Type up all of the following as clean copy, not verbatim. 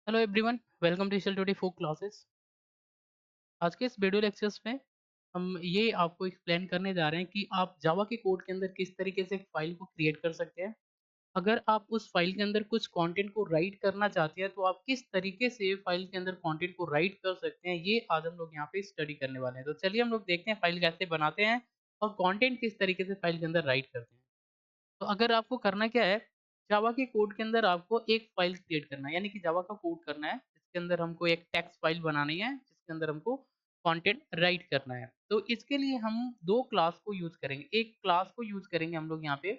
Hello everyone, welcome to digital 24 classes. आज के इस वीडियो लेक्चर्स में हम ये आपको एक्सप्लेन करने जा रहे हैं कि आप जावा के कोड के अंदर किस तरीके से एक फाइल को क्रिएट कर सकते हैं। अगर आप उस फाइल के अंदर कुछ कंटेंट को राइट करना चाहते हैं, तो आप किस तरीके से फाइल के अंदर कंटेंट को राइट कर सकते हैं, ये आज हम लोग यहाँ पे स्टडी करने वाले हैं। तो चलिए हम लोग देखते हैं फाइल कैसे बनाते हैं और कंटेंट किस तरीके से फाइल के अंदर राइट करते हैं। तो अगर आपको करना क्या है, जावा के कोड के अंदर आपको एक फाइल क्रिएट करना है, यानी कि जावा का कोड करना है, जिसके अंदर हमको एक टेक्स्ट फाइल बनानी है, जिसके अंदर हमको कंटेंट राइट करना है। तो इसके लिए हम 2 क्लास को यूज़ करेंगे। एक क्लास को यूज़ करेंगे हम लोग यहाँ पे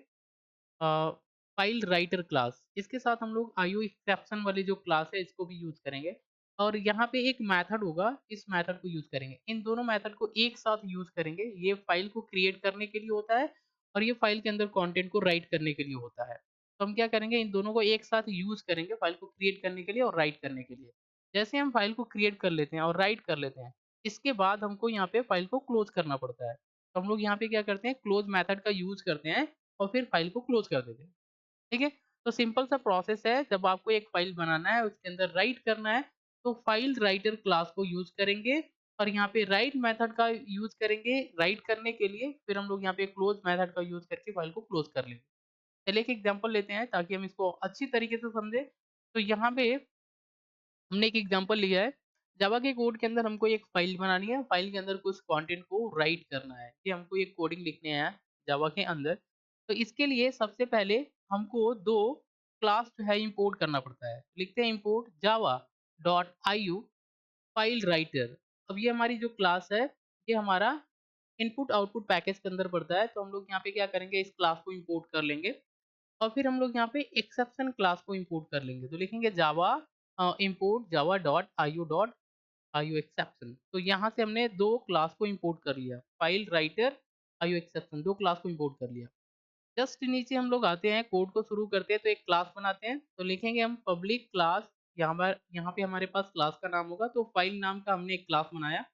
फाइल राइटर क्लास। इसके साथ हम लोग आईओ एक्सेप्शन वाली जो क्लास है, इसको भी यूज़ करेंगे और यहाँ पे एक मेथड होगा, इस मेथड को यूज़ करेंगे। इन दोनों मेथड को एक साथ यूज़ करेंगे। ये फाइल को क्रिएट करने के लिए होता है और ये फाइल के अंदर कंटेंट को राइट करने के लिए होता है। तो हम क्या करेंगे, इन दोनों को एक साथ यूज़ करेंगे फाइल को क्रिएट करने के लिए और राइट करने के लिए। जैसे हम फाइल को क्रिएट कर लेते हैं और राइट कर लेते हैं, इसके बाद हमको यहाँ पे फाइल को क्लोज़ करना पड़ता है। तो हम लोग यहाँ पे क्या करते हैं, क्लोज़ मेथड का यूज़ करते हैं और फिर फाइल को क्लोज़ कर देते हैं। ठीक है? तो सिंपल सा प्रोसेस है, जब आपको एक फ़ाइल बनाना है, उसके अंदर राइट करना है, तो फ़ाइल राइटर क्लास को यूज़ करेंगे और यहाँ पे राइट मेथड का यूज़ करेंगे राइट करने के लिए, फिर हम लोग यहाँ पे क्लोज़ मेथड का यूज़ करके फ़ाइल को क्लोज़ कर लेंगे। चलिए एक एग्ज़ाम्पल लेते हैं ताकि हम इसको अच्छी तरीके से समझें। तो यहाँ पे हमने एक एग्ज़ाम्पल लिया है, जावा के कोड के अंदर हमको एक फ़ाइल बनानी है, फ़ाइल के अंदर कुछ कंटेंट को राइट करना है, कि हमको एक कोडिंग लिखने हैं जावा के अंदर। तो इसके लिए सबसे पहले हमको 2 क्लास जो है इम्पोर्ट करना पड़ता है। लिखते हैं import Java dot IU file writer. अब ये हमारी जो क्लास है, ये हमारा इनपुट आउटपुट पैकेज के अंदर पड़ता है, तो हम लोग यहाँ पे क्या करेंगे, इस क्लास को इम्पोर्ट कर लेंगे और फिर हम लोग यहाँ पे एक्सेप्शन क्लास को इम्पोर्ट कर लेंगे। तो लिखेंगे Java import Java dot IO exception. तो यहाँ से हमने 2 क्लास को इम्पोर्ट कर लिया, file writer, IO exception 2 class को इम्पोर्ट कर लिया। जस्ट नीचे हम लोग आते हैं, कोड को शुरू करते हैं, तो एक क्लास बनाते हैं। तो लिखेंगे हम पब्लिक क्लास, यहाँ पे हमारे पास क्लास का नाम होगा, तो फाइल नाम का हमने एक क्लास बनाया।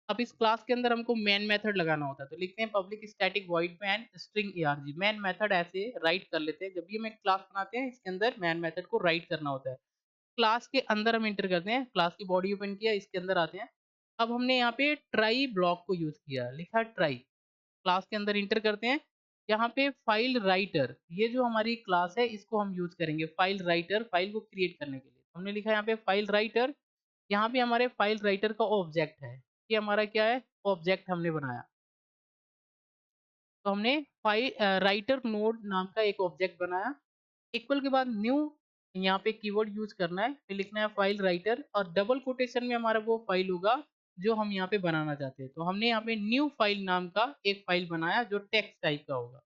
अब इस क्लास के अंदर हमको मेन मेथड लगाना होता है, तो लिखते हैं public static void main string arg। Main method ऐसे राइट कर लेते हैं, जब भी हम एक क्लास बनाते हैं, इसके अंदर मेन मेथड को राइट करना होता है। क्लास के अंदर हम एंटर करते हैं, क्लास की बॉडी ओपन किया, इसके अंदर आते हैं। अब हमने यहाँ पे ट्राई ब्लॉक को यूज़ किया, लिखा ट्राई, क्लास के अंदर एंटर करते हैं। यहाँ पे फाइल राइटर, ये जो हमारी क्लास है, इसको हम यूज़ करेंगे फाइल राइटर, फाइल को क्रिएट करने के लिए। हमने लिखा यहाँ पे फाइल राइटर, यहाँ पे हमारे फाइल राइटर का ऑब्जेक्ट है। ये हमारा क्या है, ऑब्जेक्ट हमने बनाया। तो हमने राइटर नोड नाम का एक ऑब्जेक्ट बनाया। इक्वल के बाद न्यू, यहाँ पे कीवर्ड यूज़ करना है, फिर लिखना है फाइल राइटर और डबल कोटेशन में हमारा वो फाइल होगा जो हम यहाँ पे बनाना चाहते हैं। तो हमने यहाँ पे न्यू फाइल नाम का एक फाइल बनाया जो टेक्स्ट टाइप का होगा।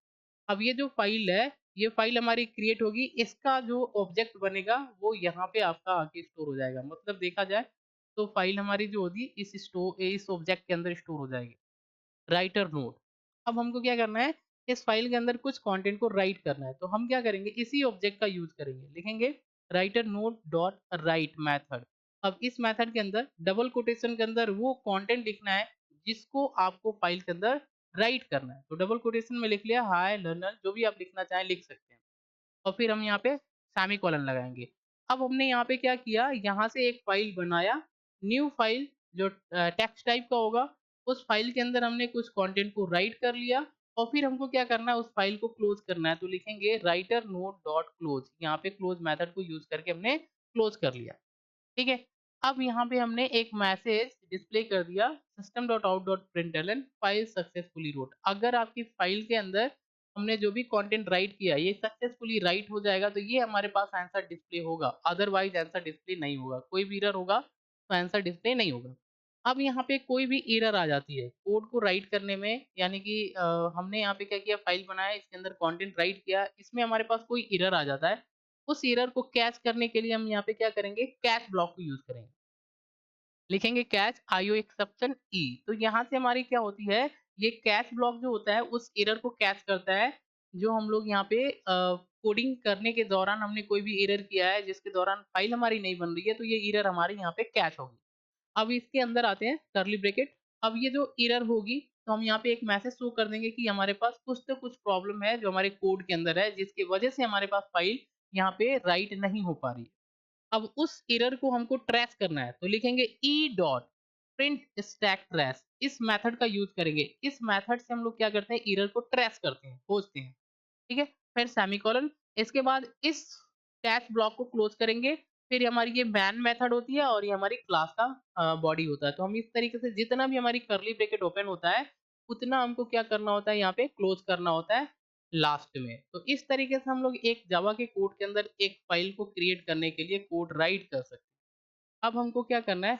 अब ये जो फाइल है, ये फाइल हमारी क्रिएट होगी, इसका जो ऑब्जेक्ट बनेगा वो यहाँ पे आपका आके स्टोर हो जाएगा। मतलब देखा जाए तो फाइल हमारी जो होगी इस ऑब्जेक्ट के अंदर स्टोर हो जाएगी। Writer node. अब हमको क्या करना है, इस फाइल के अंदर कुछ कंटेंट को राइट करना है, तो हम क्या करेंगे, इसी ऑब्जेक्ट का यूज़ करेंगे। लिखेंगे writer node dot right method. अब इस मेथड के अंदर डबल कोटेशन के अंदर वो कंटेंट लिखना है जिसको आपको फाइल के अंदर राइट करना है। तो डबल कोटेशन में लिख लिया हाय लर्नर, जो भी आप लिखना चाहें लिख सकते हैं और फिर हम यहाँ पे सेमीकोलन लगाएँगे। अब हमने यहाँ पे क्या किया, यहाँ से एक फ़ाइल बनाया, न्यू फ़ाइल जो टेक्स्ट टाइप का होगा, उस फ़ाइल के अंदर हमने कुछ कंटेंट को राइट कर लिया और फिर हमको क्या करना है, उस फ़ाइल को क्लोज़ करना है। तो लिखेंगे राइटर नोड डॉट क्लोज़, यहाँ पे क्लोज़ मेथड को यूज़ करके हमने क्लोज़ कर लिया। ठीक है? अब यहाँ पे हमने एक मैसेज डिस्प्ले कर दिया, system.out.println फाइल सक्सेसफुली रोट। अगर आपकी फाइल के अंदर हमने जो भी कंटेंट राइट किया, ये सक्सेसफुली राइट हो जाएगा, तो ये हमारे पास आंसर डिस्प्ले होगा, अदरवाइज़ आंसर डिस्प्ले नहीं होगा। कोई भी एरर होगा, तो आंसर डिस्प्ले नहीं होगा। अब यहाँ पे कोई भी एरर आ जाती है, कोड को राइट करने में, यानी कि हमने यहाँ पे क्या किया, फाइल बनाया, इसके अंदर कंटेंट राइट किया, इसमें हमारे पास कोई एरर आ जाता है। उस एरर को कैच करने के लिए हम यहाँ पे क्या करेंगे, कैच ब्लॉक को यूज़ करेंगे। लिखेंगे कैच आईओ एक्सेप्शन ई। तो यहाँ से हमारी क्या होती है, ये कैच ब्लॉक जो होता है उस एरर को कैच करता है, जो हम लोग यहाँ पे कोडिंग करने के दौरान हमने कोई भी एरर किया है जिसके दौरान फाइल हमारी नहीं बन रही है, तो ये एरर हमारी यहाँ पे कैच होगी। अब इसके अंदर आते हैं कर्ली ब्रैकेट। अब ये जो एरर होगी, तो हम यहाँ पे एक मैसेज शो कर देंगे कि हमारे पास कुछ तो कुछ प्रॉब्लम है जो हमारे कोड के अंदर है, जिसकी वजह से हमारे पास फाइल यहाँ पे राइट नहीं हो पा रही है। अब उस एरर को हमको ट्रेस करना है, तो लिखेंगे E dot print stack trace, इस मेथड का यूज़ करेंगे। इस मेथड से हम लोग क्या करते हैं, एरर को ट्रेस करते हैं, खोजते हैं। ठीक है? फिर सेमीकोलन, इसके बाद इस कैच ब्लॉक को क्लोज़ करेंगे, फिर हमारी ये मैन मेथड होती है और ये हमारी क्लास का बॉडी होता है। तो हम इस तरीके से जितना भी हमारी कर्ली ब्रैकेट ओपन होता है, उतना हमको क्या करना होता है, यहाँ पे क्लोज़ करना होता है लास्ट में। तो इस तरीके से हम लोग एक जावा के कोड के अंदर एक फ़ाइल को क्रिएट करने के लिए कोड राइट कर सकते हैं। अब हमको क्या करना है,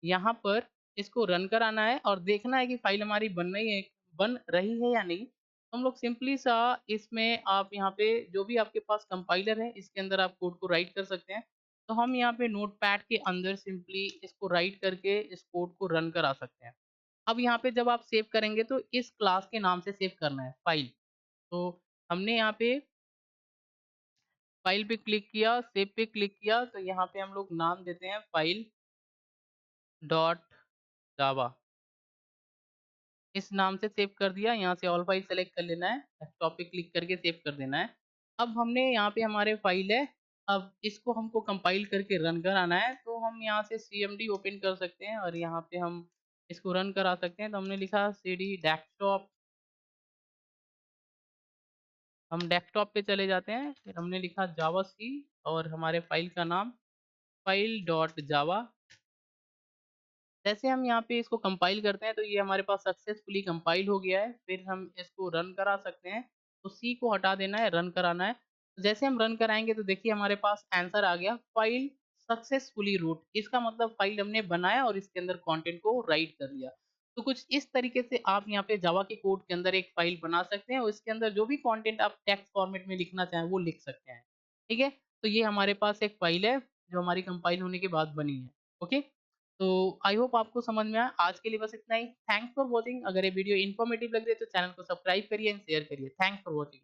यहाँ पर इसको रन कराना है और देखना है कि फ़ाइल हमारी बन रही है या नहीं। हम लोग सिंपली सा इसमें आप यहाँ पे जो भी आपके पास कंपाइलर है, इसके अंदर आप कोड को राइट कर सकते हैं। तो हम यहाँ पे नोटपैड के अंदर सिंपली इसको राइट करके इस कोड को रन करा सकते हैं। अब यहाँ पे जब आप सेव करेंगे तो इस क्लास के नाम से सेव करना है फ़ाइल। तो हमने यहाँ पे फ़ाइल पे क्लिक किया, सेव पे क्लिक किया, तो यहाँ पे हम लोग नाम देते हैं फ़ाइल डॉट जावा। इस नाम से सेव कर दिया, यहाँ से ऑल फाइल सेलेक्ट कर लेना है, डेस्कटॉप पे क्लिक करके सेव कर देना है। अब हमने यहाँ पे हमारे फाइल है, अब इसको हमको कंपाइल करके रन कराना है, तो हम यहाँ से सीएमडी ओपन कर सकते हैं और यहाँ पे हम इसको रन करा सकते हैं। तो हमने लिखा सीडी डेस्कटॉप, हम डेस्कटॉप पे चले जाते हैं, फिर हमने लिखा जावा सी और हमारे फाइल का नाम फाइल डॉट जावा। जैसे हम यहाँ पे इसको कंपाइल करते हैं तो ये हमारे पास सक्सेसफुली कंपाइल हो गया है। फिर हम इसको रन करा सकते हैं। तो सी को हटा देना है, रन कराना है। जैसे हम रन कराएँगे तो देखिए हमारे पास आंसर आ गया, फाइल सक्सेसफुली रूट। इसका मतलब फाइल हमने बनाया और इसके अंदर कंटेंट को राइट कर लिया। तो कुछ इस तरीके से आप यहाँ पे जावा के कोड के अंदर एक फाइल बना सकते हैं और इसके अंदर जो भी कंटेंट आप टेक्स्ट फॉर्मेट में लिखना चाहें वो लिख सकते हैं। ठीक है? तो ये हमारे पास एक फाइल है जो हमारी कंपाइल होने के बाद बनी है। ओके? तो आई होप आपको समझ में आया। आज के लिए बस इतना ही। Thanks for watching. अगर ये वीडियो इन्फॉर्मेटिव लग रही है तो चैनल को सब्सक्राइब करिए एंड शेयर करिए। Thanks for watching.